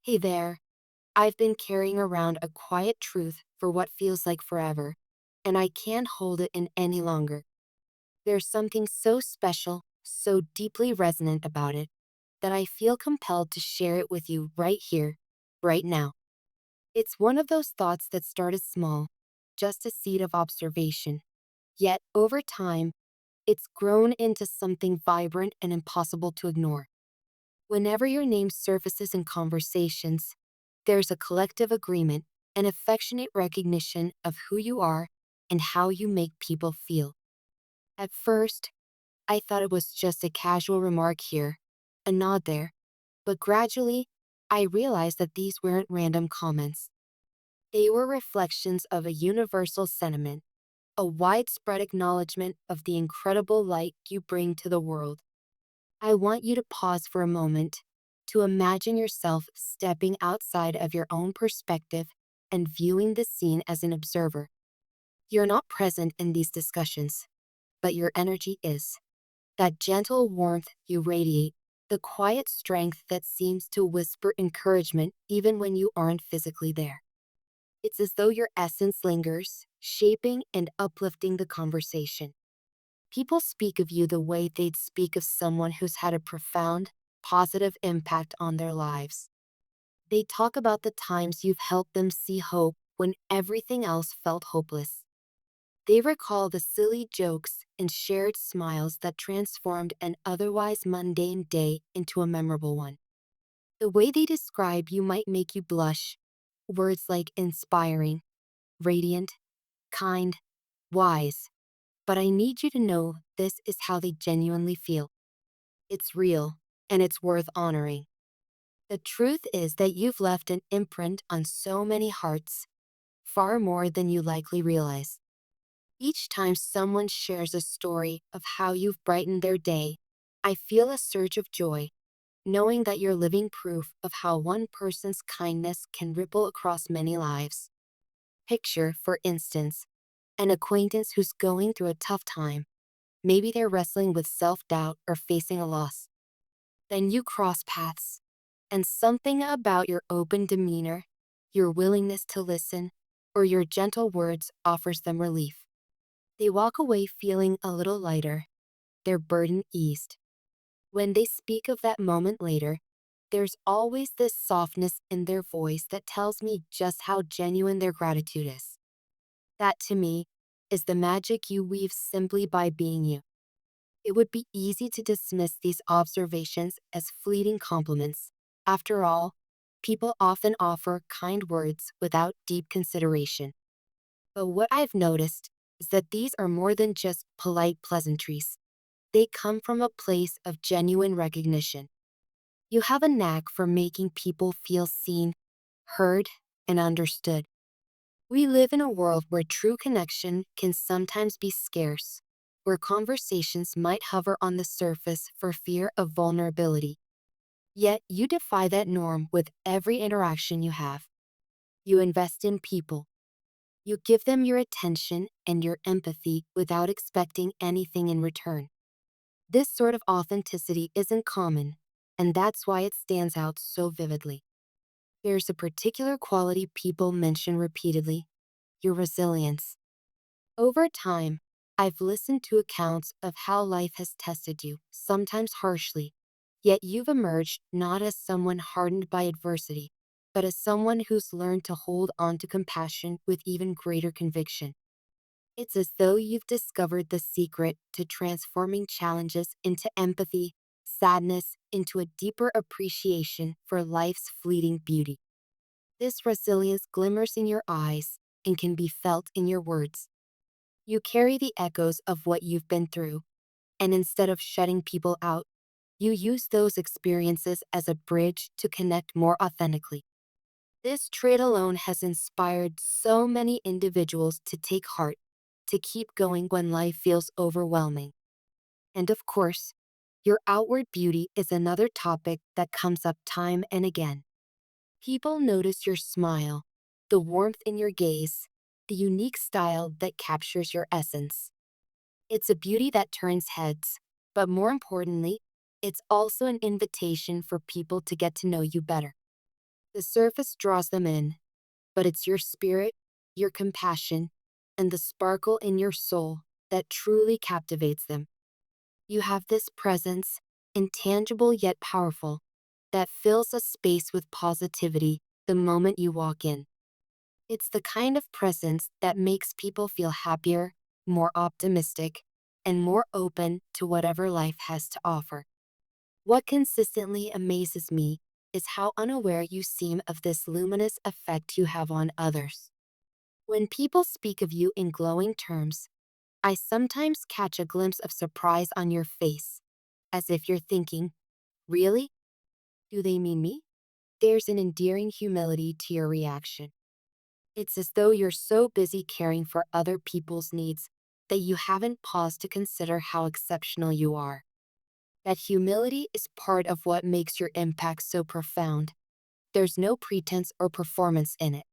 Hey there, I've been carrying around a quiet truth for what feels like forever, and I can't hold it in any longer. There's something so special, so deeply resonant about it, that I feel compelled to share it with you right here, right now. It's one of those thoughts that started small, just a seed of observation. Yet, over time, it's grown into something vibrant and impossible to ignore. Whenever your name surfaces in conversations, there's a collective agreement, an affectionate recognition of who you are and how you make people feel. At first, I thought it was just a casual remark here, a nod there, but gradually, I realized that these weren't random comments. They were reflections of a universal sentiment, a widespread acknowledgement of the incredible light you bring to the world. I want you to pause for a moment to imagine yourself stepping outside of your own perspective and viewing the scene as an observer. You're not present in these discussions, but your energy is. That gentle warmth you radiate, the quiet strength that seems to whisper encouragement even when you aren't physically there. It's as though your essence lingers, shaping and uplifting the conversation. People speak of you the way they'd speak of someone who's had a profound, positive impact on their lives. They talk about the times you've helped them see hope when everything else felt hopeless. They recall the silly jokes and shared smiles that transformed an otherwise mundane day into a memorable one. The way they describe you might make you blush. Words like inspiring, radiant, kind, wise. But I need you to know this is how they genuinely feel. It's real, and it's worth honoring. The truth is that you've left an imprint on so many hearts, far more than you likely realize. Each time someone shares a story of how you've brightened their day, I feel a surge of joy, knowing that you're living proof of how one person's kindness can ripple across many lives. Picture, for instance, an acquaintance who's going through a tough time. Maybe they're wrestling with self-doubt or facing a loss. Then you cross paths, and something about your open demeanor, your willingness to listen, or your gentle words offers them relief. They walk away feeling a little lighter, their burden eased. When they speak of that moment later, there's always this softness in their voice that tells me just how genuine their gratitude is. That, to me, is the magic you weave simply by being you. It would be easy to dismiss these observations as fleeting compliments. After all, people often offer kind words without deep consideration. But what I've noticed is that these are more than just polite pleasantries. They come from a place of genuine recognition. You have a knack for making people feel seen, heard, and understood. We live in a world where true connection can sometimes be scarce, where conversations might hover on the surface for fear of vulnerability. Yet you defy that norm with every interaction you have. You invest in people. You give them your attention and your empathy without expecting anything in return. This sort of authenticity isn't common, and that's why it stands out so vividly. There's a particular quality people mention repeatedly: your resilience. Over time, I've listened to accounts of how life has tested you, sometimes harshly, yet you've emerged not as someone hardened by adversity, but as someone who's learned to hold on to compassion with even greater conviction. It's as though you've discovered the secret to transforming challenges into empathy, sadness into a deeper appreciation for life's fleeting beauty. This resilience glimmers in your eyes and can be felt in your words. You carry the echoes of what you've been through, and instead of shutting people out, you use those experiences as a bridge to connect more authentically. This trait alone has inspired so many individuals to take heart, to keep going when life feels overwhelming. And of course, your outward beauty is another topic that comes up time and again. People notice your smile, the warmth in your gaze, the unique style that captures your essence. It's a beauty that turns heads, but more importantly, it's also an invitation for people to get to know you better. The surface draws them in, but it's your spirit, your compassion, and the sparkle in your soul that truly captivates them. You have this presence, intangible yet powerful, that fills a space with positivity the moment you walk in. It's the kind of presence that makes people feel happier, more optimistic, and more open to whatever life has to offer. What consistently amazes me is how unaware you seem of this luminous effect you have on others. When people speak of you in glowing terms, I sometimes catch a glimpse of surprise on your face, as if you're thinking, really? Do they mean me? There's an endearing humility to your reaction. It's as though you're so busy caring for other people's needs that you haven't paused to consider how exceptional you are. That humility is part of what makes your impact so profound. There's no pretense or performance in it.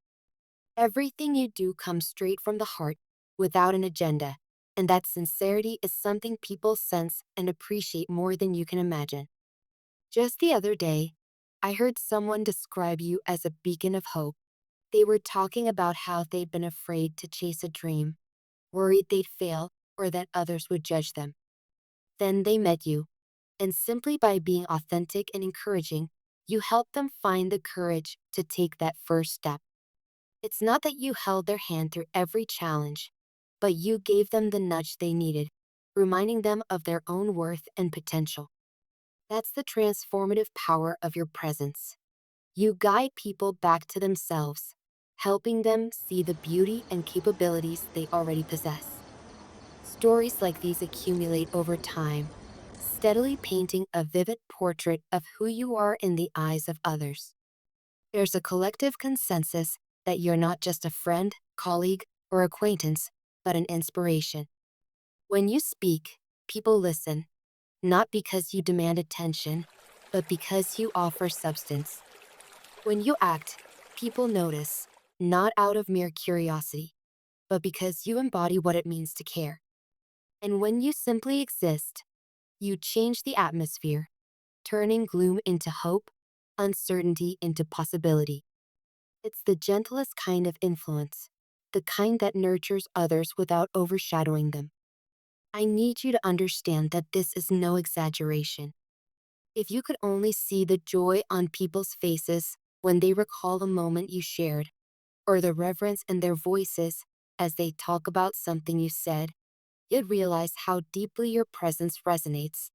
Everything you do comes straight from the heart, without an agenda, and that sincerity is something people sense and appreciate more than you can imagine. Just the other day, I heard someone describe you as a beacon of hope. They were talking about how they'd been afraid to chase a dream, worried they'd fail, or that others would judge them. Then they met you, and simply by being authentic and encouraging, you helped them find the courage to take that first step. It's not that you held their hand through every challenge, but you gave them the nudge they needed, reminding them of their own worth and potential. That's the transformative power of your presence. You guide people back to themselves, helping them see the beauty and capabilities they already possess. Stories like these accumulate over time, steadily painting a vivid portrait of who you are in the eyes of others. There's a collective consensus that you're not just a friend, colleague, or acquaintance, but an inspiration. When you speak, people listen, not because you demand attention, but because you offer substance. When you act, people notice, not out of mere curiosity, but because you embody what it means to care. And when you simply exist, you change the atmosphere, turning gloom into hope, uncertainty into possibility. It's the gentlest kind of influence, the kind that nurtures others without overshadowing them. I need you to understand that this is no exaggeration. If you could only see the joy on people's faces when they recall a moment you shared, or the reverence in their voices as they talk about something you said, you'd realize how deeply your presence resonates.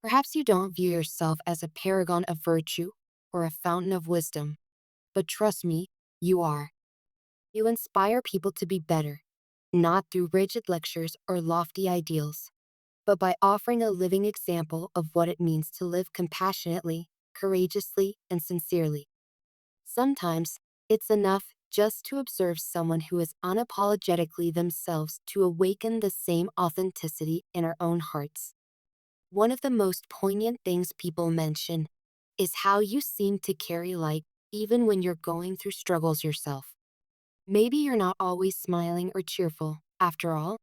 Perhaps you don't view yourself as a paragon of virtue or a fountain of wisdom, but trust me, you are. You inspire people to be better, not through rigid lectures or lofty ideals, but by offering a living example of what it means to live compassionately, courageously, and sincerely. Sometimes, it's enough just to observe someone who is unapologetically themselves to awaken the same authenticity in our own hearts. One of the most poignant things people mention is how you seem to carry light even when you're going through struggles yourself. Maybe you're not always smiling or cheerful. After all,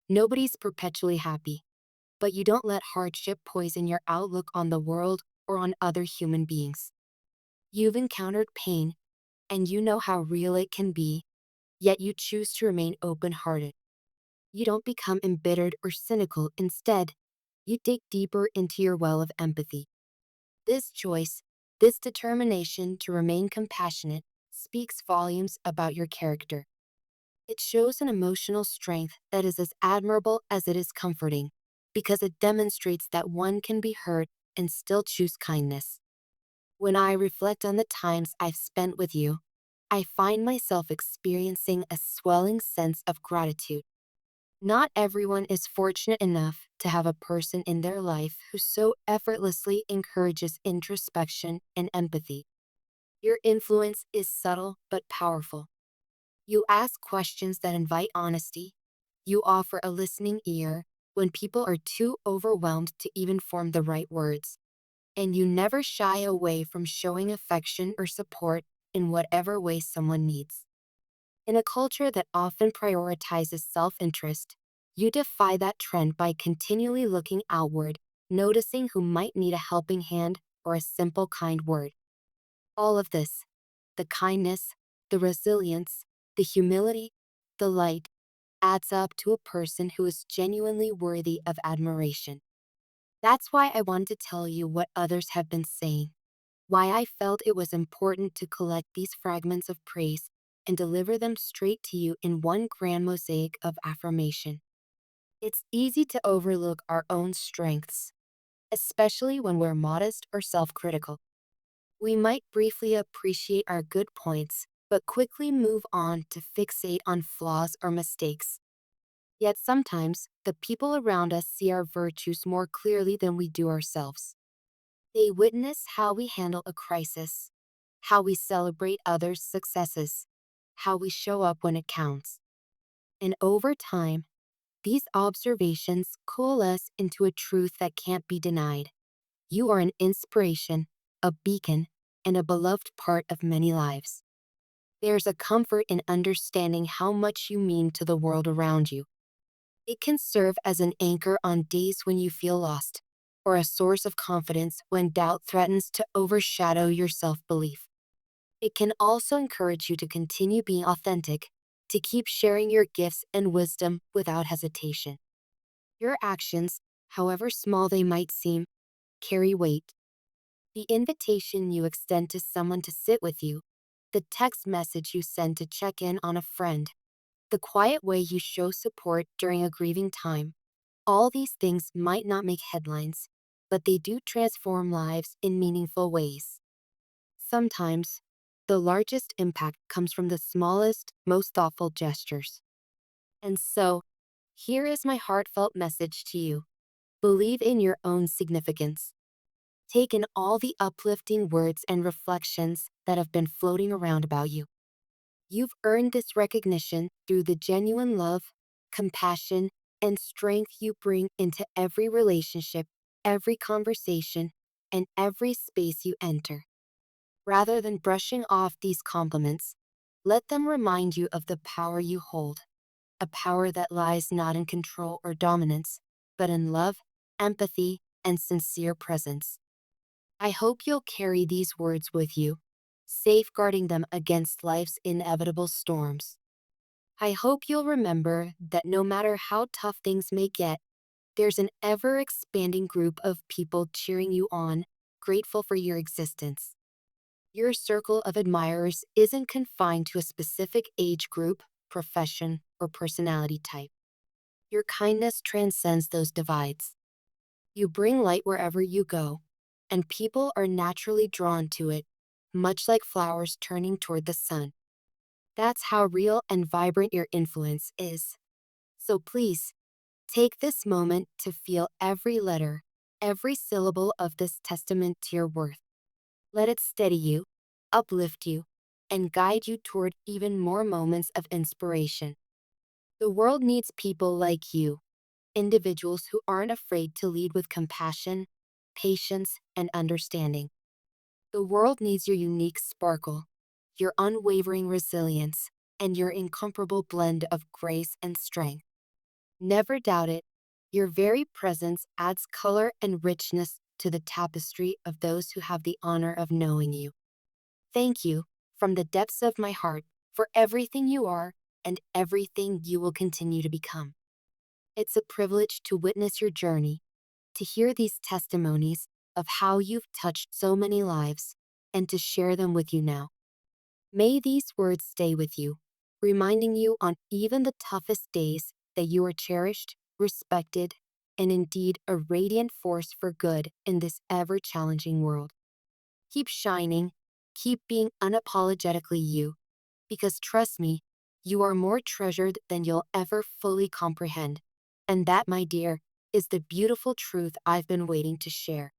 nobody's perpetually happy. But you don't let hardship poison your outlook on the world or on other human beings. You've encountered pain, and you know how real it can be, yet you choose to remain open-hearted. You don't become embittered or cynical. Instead, you dig deeper into your well of empathy. This choice, this determination to remain compassionate, speaks volumes about your character. It shows an emotional strength that is as admirable as it is comforting, because it demonstrates that one can be hurt and still choose kindness. When I reflect on the times I've spent with you, I find myself experiencing a swelling sense of gratitude. Not everyone is fortunate enough to have a person in their life who so effortlessly encourages introspection and empathy. Your influence is subtle but powerful. You ask questions that invite honesty. You offer a listening ear when people are too overwhelmed to even form the right words. And you never shy away from showing affection or support in whatever way someone needs. In a culture that often prioritizes self-interest, you defy that trend by continually looking outward, noticing who might need a helping hand or a simple kind word. All of this, the kindness, the resilience, the humility, the light adds up to a person who is genuinely worthy of admiration. That's why I wanted to tell you what others have been saying, why I felt it was important to collect these fragments of praise and deliver them straight to you in one grand mosaic of affirmation. It's easy to overlook our own strengths, especially when we're modest or self-critical. We might briefly appreciate our good points, but quickly move on to fixate on flaws or mistakes. Yet sometimes, the people around us see our virtues more clearly than we do ourselves. They witness how we handle a crisis, how we celebrate others' successes, how we show up when it counts. And over time, these observations coalesce into a truth that can't be denied. You are an inspiration, a beacon, and a beloved part of many lives. There's a comfort in understanding how much you mean to the world around you. It can serve as an anchor on days when you feel lost, or a source of confidence when doubt threatens to overshadow your self-belief. It can also encourage you to continue being authentic, to keep sharing your gifts and wisdom without hesitation. Your actions, however small they might seem, carry weight. The invitation you extend to someone to sit with you, the text message you send to check in on a friend, the quiet way you show support during a grieving time, all these things might not make headlines, but they do transform lives in meaningful ways. Sometimes, the largest impact comes from the smallest, most thoughtful gestures. And so, here is my heartfelt message to you. Believe in your own significance. Take in all the uplifting words and reflections that have been floating around about you. You've earned this recognition through the genuine love, compassion, and strength you bring into every relationship, every conversation, and every space you enter. Rather than brushing off these compliments, let them remind you of the power you hold, a power that lies not in control or dominance, but in love, empathy, and sincere presence. I hope you'll carry these words with you, safeguarding them against life's inevitable storms. I hope you'll remember that no matter how tough things may get, there's an ever-expanding group of people cheering you on, grateful for your existence. Your circle of admirers isn't confined to a specific age group, profession, or personality type. Your kindness transcends those divides. You bring light wherever you go, and people are naturally drawn to it, much like flowers turning toward the sun. That's how real and vibrant your influence is. So please, take this moment to feel every letter, every syllable of this testament to your worth. Let it steady you, uplift you, and guide you toward even more moments of inspiration. The world needs people like you, individuals who aren't afraid to lead with compassion, patience, and understanding. The world needs your unique sparkle, your unwavering resilience, and your incomparable blend of grace and strength. Never doubt it, your very presence adds color and richness to the tapestry of those who have the honor of knowing you. Thank you, from the depths of my heart, for everything you are and everything you will continue to become. It's a privilege to witness your journey, to hear these testimonies of how you've touched so many lives, and to share them with you now. May these words stay with you, reminding you on even the toughest days that you are cherished, respected, and indeed a radiant force for good in this ever-challenging world. Keep shining, keep being unapologetically you, because trust me, you are more treasured than you'll ever fully comprehend. And that, my dear, is the beautiful truth I've been waiting to share.